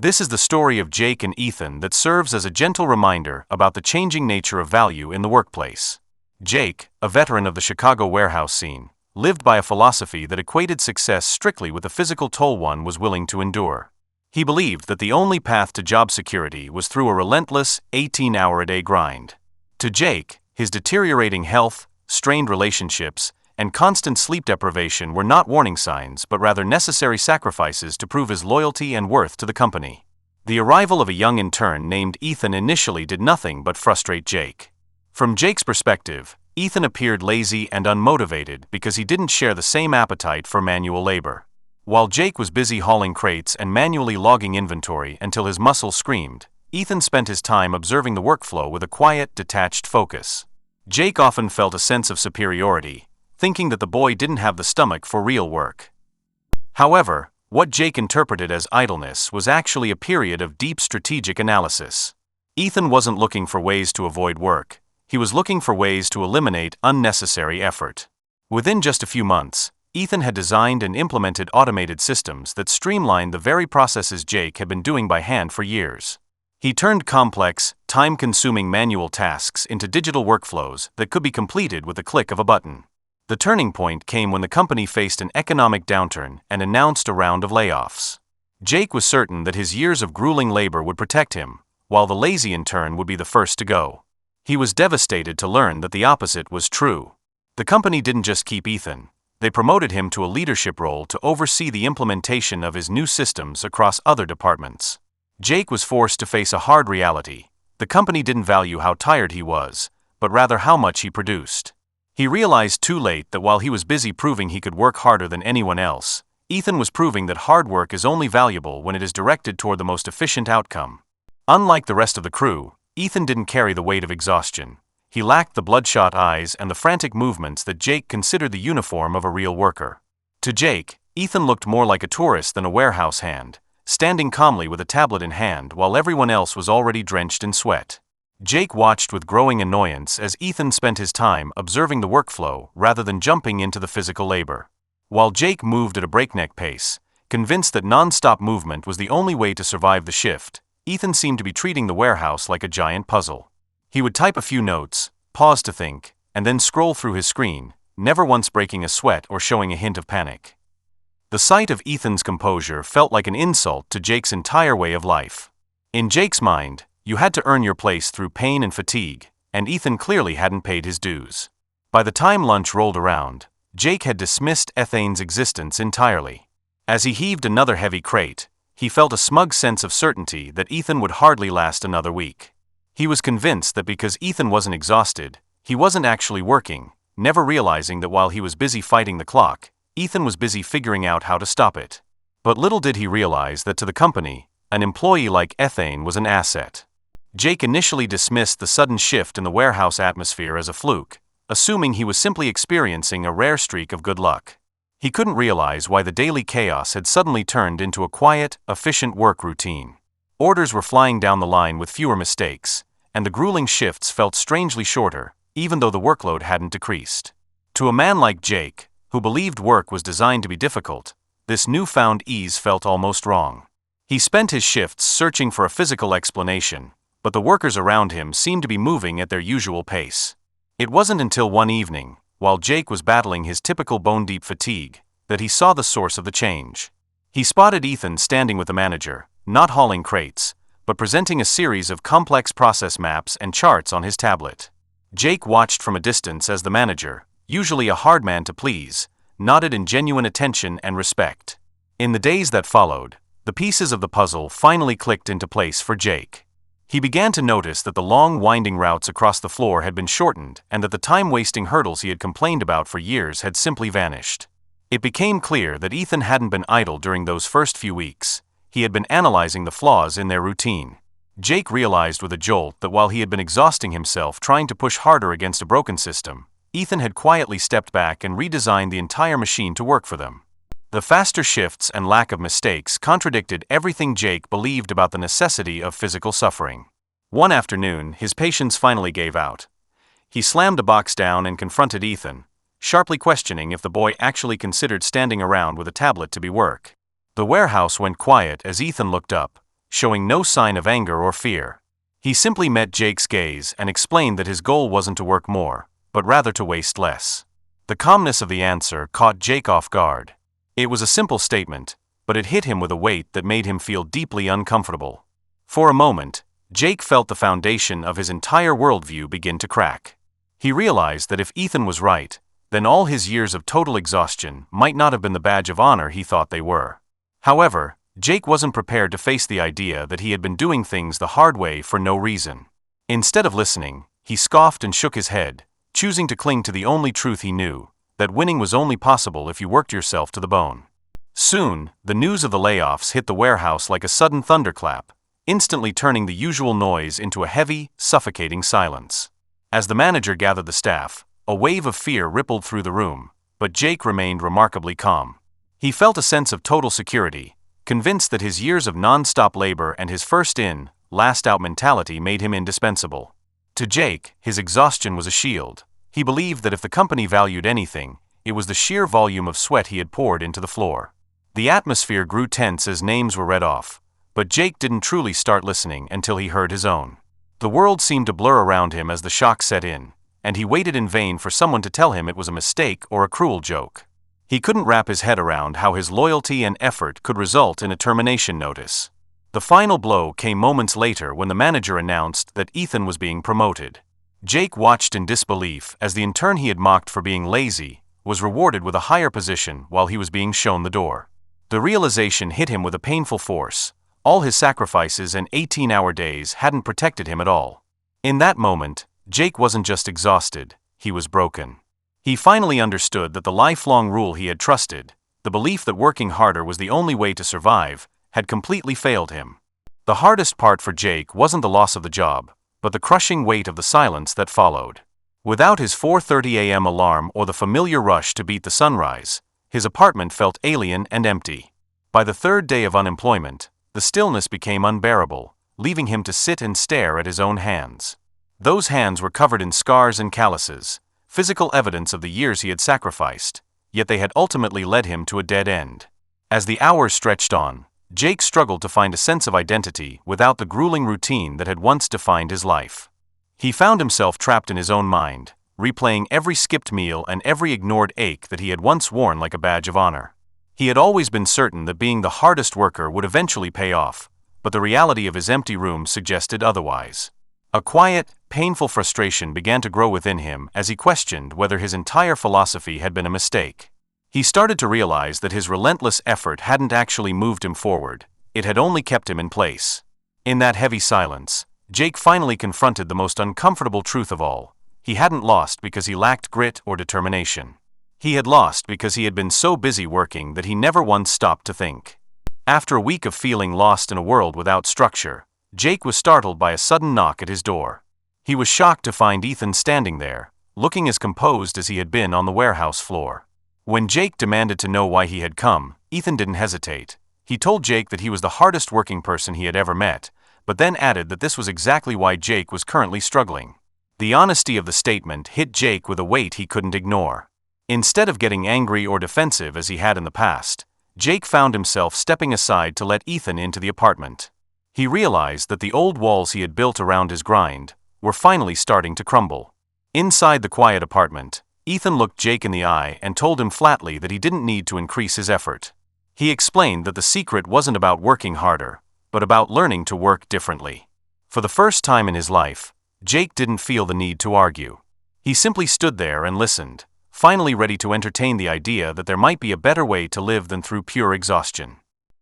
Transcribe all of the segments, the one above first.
This is the story of Jake and Ethan that serves as a gentle reminder about the changing nature of value in the workplace. Jake, a veteran of the Chicago warehouse scene, lived by a philosophy that equated success strictly with the physical toll one was willing to endure. He believed that the only path to job security was through a relentless, 18-hour-a-day grind. To Jake, his deteriorating health, strained relationships, and constant sleep deprivation were not warning signs but rather necessary sacrifices to prove his loyalty and worth to the company. The arrival of a young intern named Ethan initially did nothing but frustrate Jake. From Jake's perspective, Ethan appeared lazy and unmotivated because he didn't share the same appetite for manual labor. While Jake was busy hauling crates and manually logging inventory until his muscles screamed, Ethan spent his time observing the workflow with a quiet, detached focus. Jake often felt a sense of superiority, thinking that the boy didn't have the stomach for real work. However, what Jake interpreted as idleness was actually a period of deep strategic analysis. Ethan wasn't looking for ways to avoid work. He was looking for ways to eliminate unnecessary effort. Within just a few months, Ethan had designed and implemented automated systems that streamlined the very processes Jake had been doing by hand for years. He turned complex, time-consuming manual tasks into digital workflows that could be completed with a click of a button. The turning point came when the company faced an economic downturn and announced a round of layoffs. Jake was certain that his years of grueling labor would protect him, while the lazy intern would be the first to go. He was devastated to learn that the opposite was true. The company didn't just keep Ethan. They promoted him to a leadership role to oversee the implementation of his new systems across other departments. Jake was forced to face a hard reality. The company didn't value how tired he was, but rather how much he produced. He realized too late that while he was busy proving he could work harder than anyone else, Ethan was proving that hard work is only valuable when it is directed toward the most efficient outcome. Unlike the rest of the crew, Ethan didn't carry the weight of exhaustion. He lacked the bloodshot eyes and the frantic movements that Jake considered the uniform of a real worker. To Jake, Ethan looked more like a tourist than a warehouse hand, standing calmly with a tablet in hand while everyone else was already drenched in sweat. Jake watched with growing annoyance as Ethan spent his time observing the workflow rather than jumping into the physical labor. While Jake moved at a breakneck pace, convinced that non-stop movement was the only way to survive the shift, Ethan seemed to be treating the warehouse like a giant puzzle. He would type a few notes, pause to think, and then scroll through his screen, never once breaking a sweat or showing a hint of panic. The sight of Ethan's composure felt like an insult to Jake's entire way of life. In Jake's mind, you had to earn your place through pain and fatigue, and Ethan clearly hadn't paid his dues. By the time lunch rolled around, Jake had dismissed Ethane's existence entirely. As he heaved another heavy crate, he felt a smug sense of certainty that Ethan would hardly last another week. He was convinced that because Ethan wasn't exhausted, he wasn't actually working, never realizing that while he was busy fighting the clock, Ethan was busy figuring out how to stop it. But little did he realize that to the company, an employee like Ethane was an asset. Jake initially dismissed the sudden shift in the warehouse atmosphere as a fluke, assuming he was simply experiencing a rare streak of good luck. He couldn't realize why the daily chaos had suddenly turned into a quiet, efficient work routine. Orders were flying down the line with fewer mistakes, and the grueling shifts felt strangely shorter, even though the workload hadn't decreased. To a man like Jake, who believed work was designed to be difficult, this newfound ease felt almost wrong. He spent his shifts searching for a physical explanation, but the workers around him seemed to be moving at their usual pace. It wasn't until one evening, while Jake was battling his typical bone-deep fatigue, that he saw the source of the change. He spotted Ethan standing with the manager, not hauling crates, but presenting a series of complex process maps and charts on his tablet. Jake watched from a distance as the manager, usually a hard man to please, nodded in genuine attention and respect. In the days that followed, the pieces of the puzzle finally clicked into place for Jake. He began to notice that the long, winding routes across the floor had been shortened and that the time-wasting hurdles he had complained about for years had simply vanished. It became clear that Ethan hadn't been idle during those first few weeks. He had been analyzing the flaws in their routine. Jake realized with a jolt that while he had been exhausting himself trying to push harder against a broken system, Ethan had quietly stepped back and redesigned the entire machine to work for them. The faster shifts and lack of mistakes contradicted everything Jake believed about the necessity of physical suffering. One afternoon, his patience finally gave out. He slammed a box down and confronted Ethan, sharply questioning if the boy actually considered standing around with a tablet to be work. The warehouse went quiet as Ethan looked up, showing no sign of anger or fear. He simply met Jake's gaze and explained that his goal wasn't to work more, but rather to waste less. The calmness of the answer caught Jake off guard. It was a simple statement, but it hit him with a weight that made him feel deeply uncomfortable. For a moment, Jake felt the foundation of his entire worldview begin to crack. He realized that if Ethan was right, then all his years of total exhaustion might not have been the badge of honor he thought they were. However, Jake wasn't prepared to face the idea that he had been doing things the hard way for no reason. Instead of listening, he scoffed and shook his head, choosing to cling to the only truth he knew, that winning was only possible if you worked yourself to the bone. Soon, the news of the layoffs hit the warehouse like a sudden thunderclap, instantly turning the usual noise into a heavy, suffocating silence. As the manager gathered the staff, a wave of fear rippled through the room, but Jake remained remarkably calm. He felt a sense of total security, convinced that his years of non-stop labor and his first-in, last-out mentality made him indispensable. To Jake, his exhaustion was a shield. He believed that if the company valued anything, it was the sheer volume of sweat he had poured into the floor. The atmosphere grew tense as names were read off, but Jake didn't truly start listening until he heard his own. The world seemed to blur around him as the shock set in, and he waited in vain for someone to tell him it was a mistake or a cruel joke. He couldn't wrap his head around how his loyalty and effort could result in a termination notice. The final blow came moments later when the manager announced that Ethan was being promoted. Jake watched in disbelief as the intern he had mocked for being lazy was rewarded with a higher position while he was being shown the door. The realization hit him with a painful force. All his sacrifices and 18-hour days hadn't protected him at all. In that moment, Jake wasn't just exhausted, he was broken. He finally understood that the lifelong rule he had trusted, the belief that working harder was the only way to survive, had completely failed him. The hardest part for Jake wasn't the loss of the job, but the crushing weight of the silence that followed. Without his 4:30 a.m. alarm or the familiar rush to beat the sunrise, his apartment felt alien and empty. By the third day of unemployment, the stillness became unbearable, leaving him to sit and stare at his own hands. Those hands were covered in scars and calluses, physical evidence of the years he had sacrificed, yet they had ultimately led him to a dead end. As the hours stretched on, Jake struggled to find a sense of identity without the grueling routine that had once defined his life. He found himself trapped in his own mind, replaying every skipped meal and every ignored ache that he had once worn like a badge of honor. He had always been certain that being the hardest worker would eventually pay off, but the reality of his empty room suggested otherwise. A quiet, painful frustration began to grow within him as he questioned whether his entire philosophy had been a mistake. He started to realize that his relentless effort hadn't actually moved him forward, it had only kept him in place. In that heavy silence, Jake finally confronted the most uncomfortable truth of all. He hadn't lost because he lacked grit or determination. He had lost because he had been so busy working that he never once stopped to think. After a week of feeling lost in a world without structure, Jake was startled by a sudden knock at his door. He was shocked to find Ethan standing there, looking as composed as he had been on the warehouse floor. When Jake demanded to know why he had come, Ethan didn't hesitate. He told Jake that he was the hardest working person he had ever met, but then added that this was exactly why Jake was currently struggling. The honesty of the statement hit Jake with a weight he couldn't ignore. Instead of getting angry or defensive as he had in the past, Jake found himself stepping aside to let Ethan into the apartment. He realized that the old walls he had built around his grind were finally starting to crumble. Inside the quiet apartment, Ethan looked Jake in the eye and told him flatly that he didn't need to increase his effort. He explained that the secret wasn't about working harder, but about learning to work differently. For the first time in his life, Jake didn't feel the need to argue. He simply stood there and listened, finally ready to entertain the idea that there might be a better way to live than through pure exhaustion.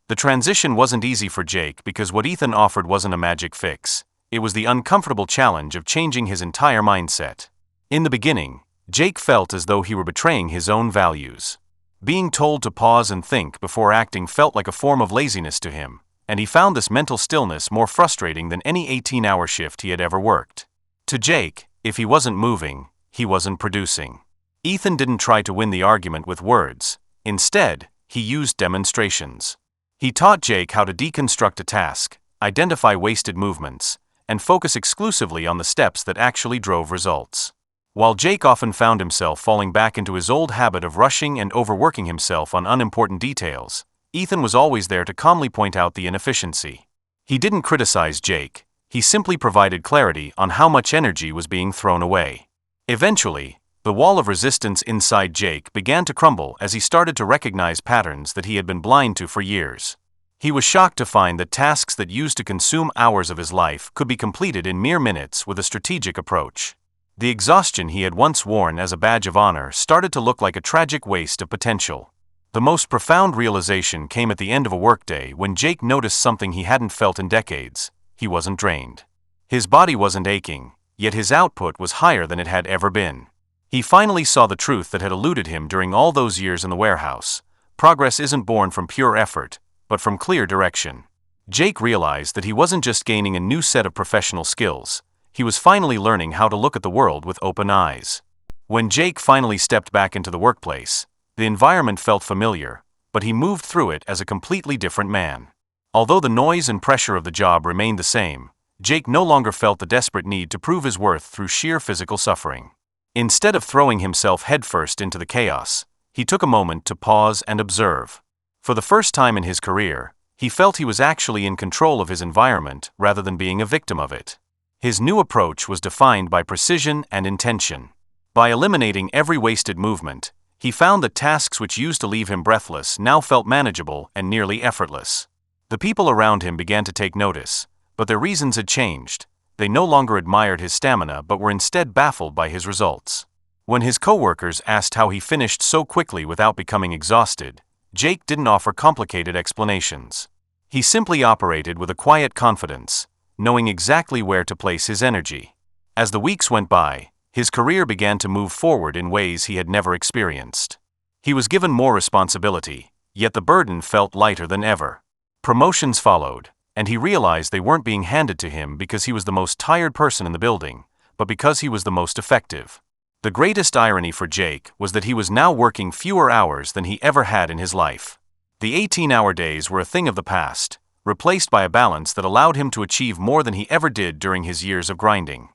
The transition wasn't easy for Jake because what Ethan offered wasn't a magic fix. It was the uncomfortable challenge of changing his entire mindset. In the beginning, Jake felt as though he were betraying his own values. Being told to pause and think before acting felt like a form of laziness to him, and he found this mental stillness more frustrating than any 18-hour shift he had ever worked. To Jake, if he wasn't moving, he wasn't producing. Ethan didn't try to win the argument with words. Instead, he used demonstrations. He taught Jake how to deconstruct a task, identify wasted movements, and focus exclusively on the steps that actually drove results. While Jake often found himself falling back into his old habit of rushing and overworking himself on unimportant details, Ethan was always there to calmly point out the inefficiency. He didn't criticize Jake, he simply provided clarity on how much energy was being thrown away. Eventually, the wall of resistance inside Jake began to crumble as he started to recognize patterns that he had been blind to for years. He was shocked to find that tasks that used to consume hours of his life could be completed in mere minutes with a strategic approach. The exhaustion he had once worn as a badge of honor started to look like a tragic waste of potential. The most profound realization came at the end of a workday when Jake noticed something he hadn't felt in decades. He wasn't drained. His body wasn't aching, yet his output was higher than it had ever been. He finally saw the truth that had eluded him during all those years in the warehouse. Progress isn't born from pure effort, but from clear direction. Jake realized that he wasn't just gaining a new set of professional skills, he was finally learning how to look at the world with open eyes. When Jake finally stepped back into the workplace, the environment felt familiar, but he moved through it as a completely different man. Although the noise and pressure of the job remained the same, Jake no longer felt the desperate need to prove his worth through sheer physical suffering. Instead of throwing himself headfirst into the chaos, he took a moment to pause and observe. For the first time in his career, he felt he was actually in control of his environment rather than being a victim of it. His new approach was defined by precision and intention. By eliminating every wasted movement, he found that tasks which used to leave him breathless now felt manageable and nearly effortless. The people around him began to take notice, but their reasons had changed. They no longer admired his stamina but were instead baffled by his results. When his coworkers asked how he finished so quickly without becoming exhausted, Jake didn't offer complicated explanations. He simply operated with a quiet confidence, knowing exactly where to place his energy. As the weeks went by, his career began to move forward in ways he had never experienced. He was given more responsibility, yet the burden felt lighter than ever. Promotions followed, and he realized they weren't being handed to him because he was the most tired person in the building, but because he was the most effective. The greatest irony for Jake was that he was now working fewer hours than he ever had in his life. The 18-hour days were a thing of the past, replaced by a balance that allowed him to achieve more than he ever did during his years of grinding.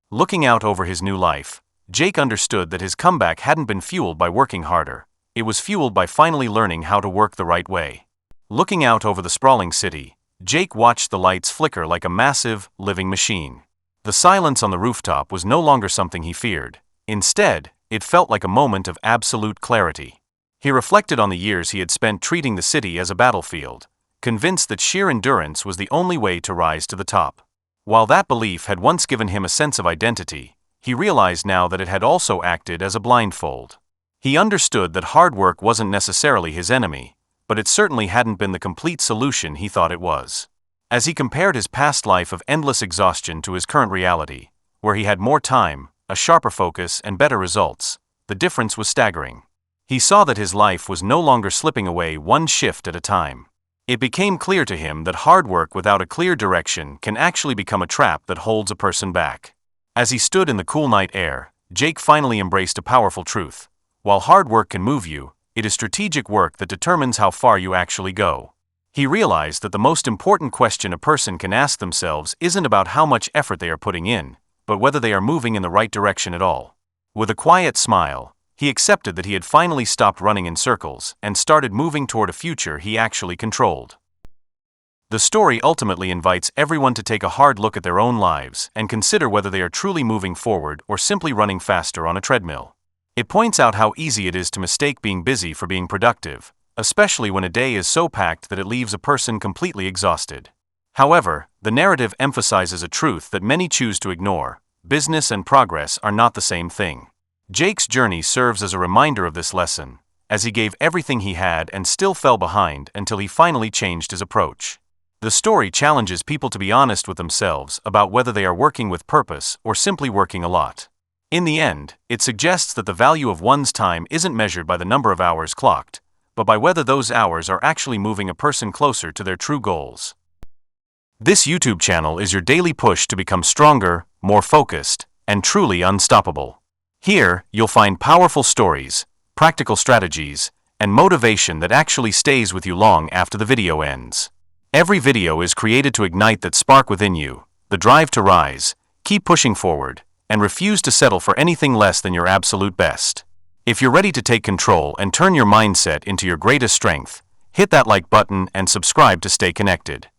Looking out over his new life, Jake understood that his comeback hadn't been fueled by working harder, it was fueled by finally learning how to work the right way. Looking out over the sprawling city, Jake watched the lights flicker like a massive, living machine. The silence on the rooftop was no longer something he feared. Instead, it felt like a moment of absolute clarity. He reflected on the years he had spent treating the city as a battlefield, convinced that sheer endurance was the only way to rise to the top. While that belief had once given him a sense of identity, he realized now that it had also acted as a blindfold. He understood that hard work wasn't necessarily his enemy, but it certainly hadn't been the complete solution he thought it was. As he compared his past life of endless exhaustion to his current reality, where he had more time, a sharper focus, and better results, the difference was staggering. He saw that his life was no longer slipping away one shift at a time. It became clear to him that hard work without a clear direction can actually become a trap that holds a person back. As he stood in the cool night air, Jake finally embraced a powerful truth. While hard work can move you, it is strategic work that determines how far you actually go. He realized that the most important question a person can ask themselves isn't about how much effort they are putting in, but whether they are moving in the right direction at all. With a quiet smile, he accepted that he had finally stopped running in circles and started moving toward a future he actually controlled. The story ultimately invites everyone to take a hard look at their own lives and consider whether they are truly moving forward or simply running faster on a treadmill. It points out how easy it is to mistake being busy for being productive, especially when a day is so packed that it leaves a person completely exhausted. However, the narrative emphasizes a truth that many choose to ignore: business and progress are not the same thing. Jake's journey serves as a reminder of this lesson, as he gave everything he had and still fell behind until he finally changed his approach. The story challenges people to be honest with themselves about whether they are working with purpose or simply working a lot. In the end, it suggests that the value of one's time isn't measured by the number of hours clocked, but by whether those hours are actually moving a person closer to their true goals. This YouTube channel is your daily push to become stronger, more focused, and truly unstoppable. Here, you'll find powerful stories, practical strategies, and motivation that actually stays with you long after the video ends. Every video is created to ignite that spark within you, the drive to rise, keep pushing forward, and refuse to settle for anything less than your absolute best. If you're ready to take control and turn your mindset into your greatest strength, hit that like button and subscribe to stay connected.